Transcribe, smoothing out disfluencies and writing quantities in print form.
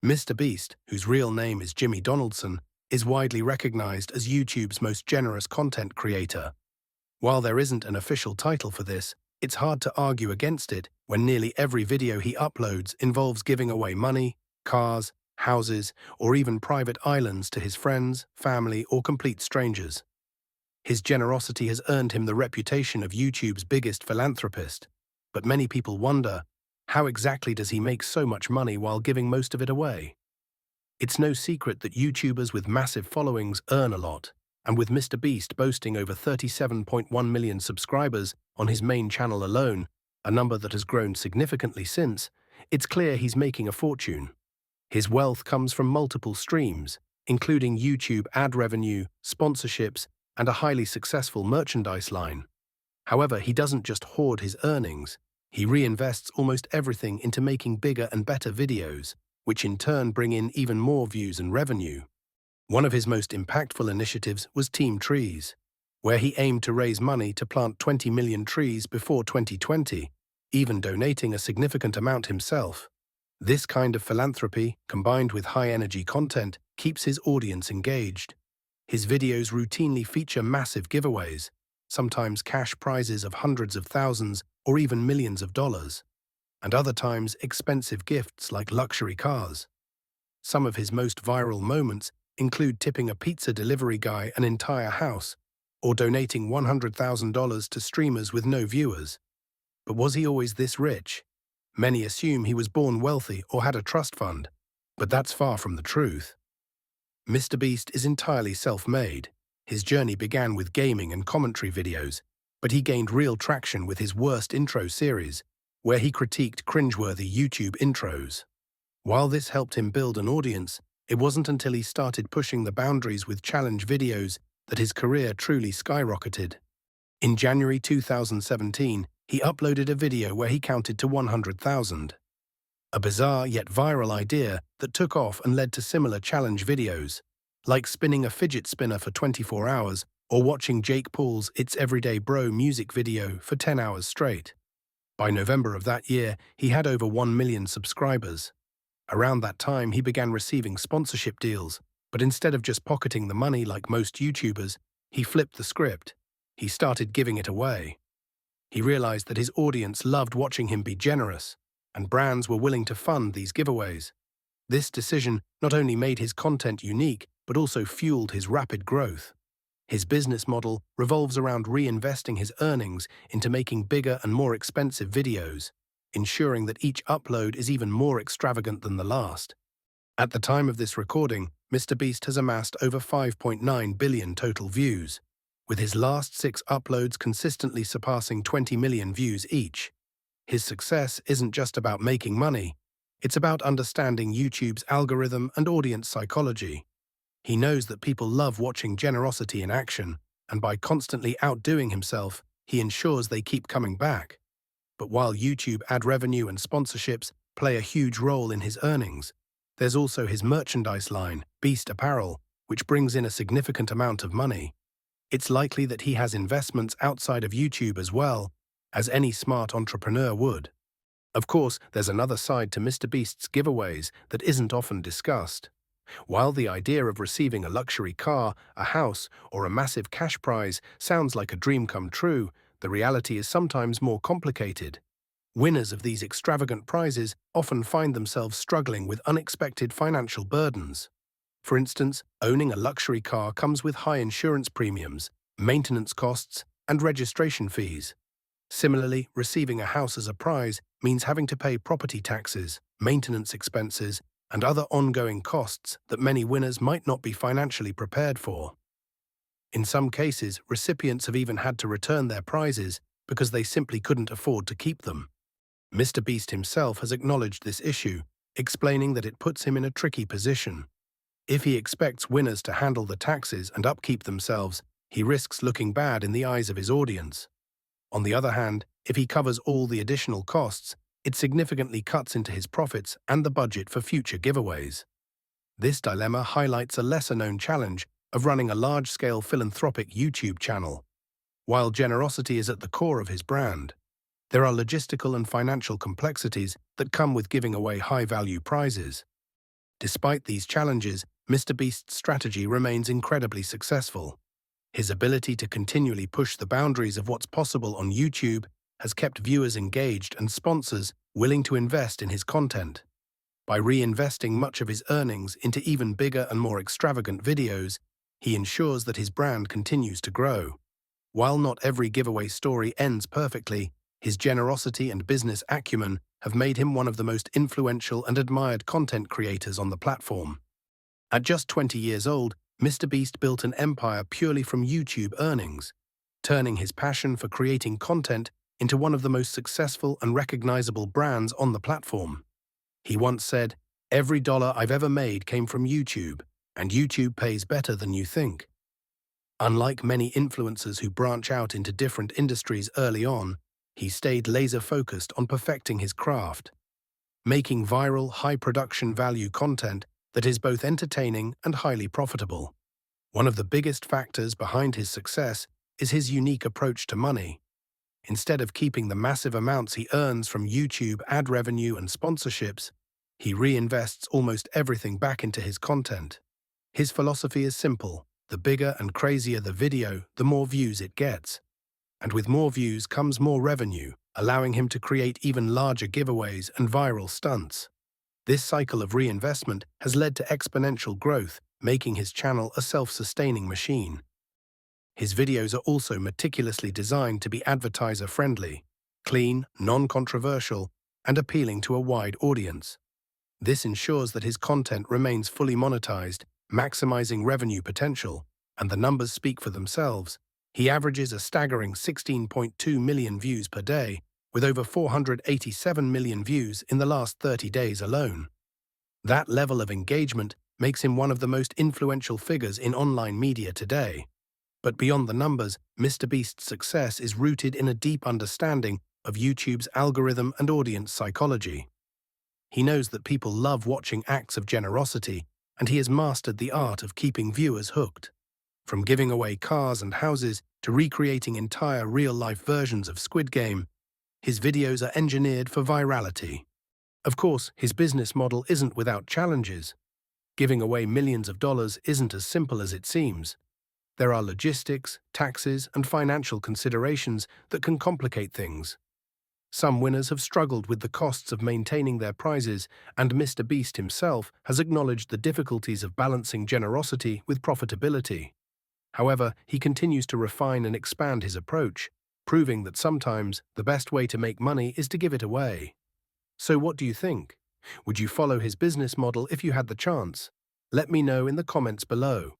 MrBeast, whose real name is Jimmy Donaldson, is widely recognized as YouTube's most generous content creator. While there isn't an official title for this, it's hard to argue against it when nearly every video he uploads involves giving away money, cars, houses, or even private islands to his friends, family, or complete strangers. His generosity has earned him the reputation of YouTube's biggest philanthropist, but many people wonder, how exactly does he make so much money while giving most of it away? It's no secret that YouTubers with massive followings earn a lot, and with MrBeast boasting over 37.1 million subscribers on his main channel alone, a number that has grown significantly since, it's clear he's making a fortune. His wealth comes from multiple streams, including YouTube ad revenue, sponsorships, and a highly successful merchandise line. However, he doesn't just hoard his earnings, he reinvests almost everything into making bigger and better videos, which in turn bring in even more views and revenue. One of his most impactful initiatives was Team Trees, where he aimed to raise money to plant 20 million trees before 2020, even donating a significant amount himself. This kind of philanthropy, combined with high-energy content, keeps his audience engaged. His videos routinely feature massive giveaways, sometimes cash prizes of hundreds of thousands or even millions of dollars, and other times expensive gifts like luxury cars. Some of his most viral moments include tipping a pizza delivery guy an entire house or donating $100,000 to streamers with no viewers. But was he always this rich? Many assume he was born wealthy or had a trust fund, but that's far from the truth. MrBeast is entirely self-made. His journey began with gaming and commentary videos, but he gained real traction with his Worst Intro series, where he critiqued cringeworthy YouTube intros. While this helped him build an audience, it wasn't until he started pushing the boundaries with challenge videos that his career truly skyrocketed. In January 2017, he uploaded a video where he counted to 100,000. A bizarre yet viral idea that took off and led to similar challenge videos, like spinning a fidget spinner for 24 hours or watching Jake Paul's It's Everyday Bro music video for 10 hours straight. By November of that year, he had over 1 million subscribers. Around that time, he began receiving sponsorship deals, but instead of just pocketing the money like most YouTubers, he flipped the script. He started giving it away. He realized that his audience loved watching him be generous, and brands were willing to fund these giveaways. This decision not only made his content unique, but also fueled his rapid growth. His business model revolves around reinvesting his earnings into making bigger and more expensive videos, ensuring that each upload is even more extravagant than the last. At the time of this recording, MrBeast has amassed over 5.9 billion total views, with his last 6 uploads consistently surpassing 20 million views each. His success isn't just about making money, it's about understanding YouTube's algorithm and audience psychology. He knows that people love watching generosity in action, and by constantly outdoing himself, he ensures they keep coming back. But while YouTube ad revenue and sponsorships play a huge role in his earnings, there's also his merchandise line, Beast Apparel, which brings in a significant amount of money. It's likely that he has investments outside of YouTube as well, as any smart entrepreneur would. Of course, there's another side to MrBeast's giveaways that isn't often discussed. While the idea of receiving a luxury car, a house, or a massive cash prize sounds like a dream come true, the reality is sometimes more complicated. Winners of these extravagant prizes often find themselves struggling with unexpected financial burdens. For instance, owning a luxury car comes with high insurance premiums, maintenance costs, and registration fees. Similarly, receiving a house as a prize means having to pay property taxes, maintenance expenses, and other ongoing costs that many winners might not be financially prepared for. In some cases, recipients have even had to return their prizes because they simply couldn't afford to keep them. MrBeast himself has acknowledged this issue, explaining that it puts him in a tricky position. If he expects winners to handle the taxes and upkeep themselves, he risks looking bad in the eyes of his audience. On the other hand, if he covers all the additional costs, it significantly cuts into his profits and the budget for future giveaways. This dilemma highlights a lesser-known challenge of running a large-scale philanthropic YouTube channel. While generosity is at the core of his brand, there are logistical and financial complexities that come with giving away high-value prizes. Despite these challenges, MrBeast's strategy remains incredibly successful. His ability to continually push the boundaries of what's possible on YouTube has kept viewers engaged and sponsors willing to invest in his content. By reinvesting much of his earnings into even bigger and more extravagant videos, he ensures that his brand continues to grow. While not every giveaway story ends perfectly, his generosity and business acumen have made him one of the most influential and admired content creators on the platform. At just 20 years old, MrBeast built an empire purely from YouTube earnings, turning his passion for creating content into one of the most successful and recognizable brands on the platform. He once said, "Every dollar I've ever made came from YouTube, and YouTube pays better than you think." Unlike many influencers who branch out into different industries early on, he stayed laser-focused on perfecting his craft, making viral, high-production value content that is both entertaining and highly profitable. One of the biggest factors behind his success is his unique approach to money. Instead of keeping the massive amounts he earns from YouTube ad revenue and sponsorships, he reinvests almost everything back into his content. His philosophy is simple: the bigger and crazier the video, the more views it gets. And with more views comes more revenue, allowing him to create even larger giveaways and viral stunts. This cycle of reinvestment has led to exponential growth, making his channel a self-sustaining machine. His videos are also meticulously designed to be advertiser-friendly, clean, non-controversial, and appealing to a wide audience. This ensures that his content remains fully monetized, maximizing revenue potential, and the numbers speak for themselves. He averages a staggering 16.2 million views per day, with over 487 million views in the last 30 days alone. That level of engagement makes him one of the most influential figures in online media today. But beyond the numbers, MrBeast's success is rooted in a deep understanding of YouTube's algorithm and audience psychology. He knows that people love watching acts of generosity, and he has mastered the art of keeping viewers hooked. From giving away cars and houses to recreating entire real-life versions of Squid Game, his videos are engineered for virality. Of course, his business model isn't without challenges. Giving away millions of dollars isn't as simple as it seems. There are logistics, taxes, and financial considerations that can complicate things. Some winners have struggled with the costs of maintaining their prizes, and MrBeast himself has acknowledged the difficulties of balancing generosity with profitability. However, he continues to refine and expand his approach, proving that sometimes the best way to make money is to give it away. So what do you think? Would you follow his business model if you had the chance? Let me know in the comments below.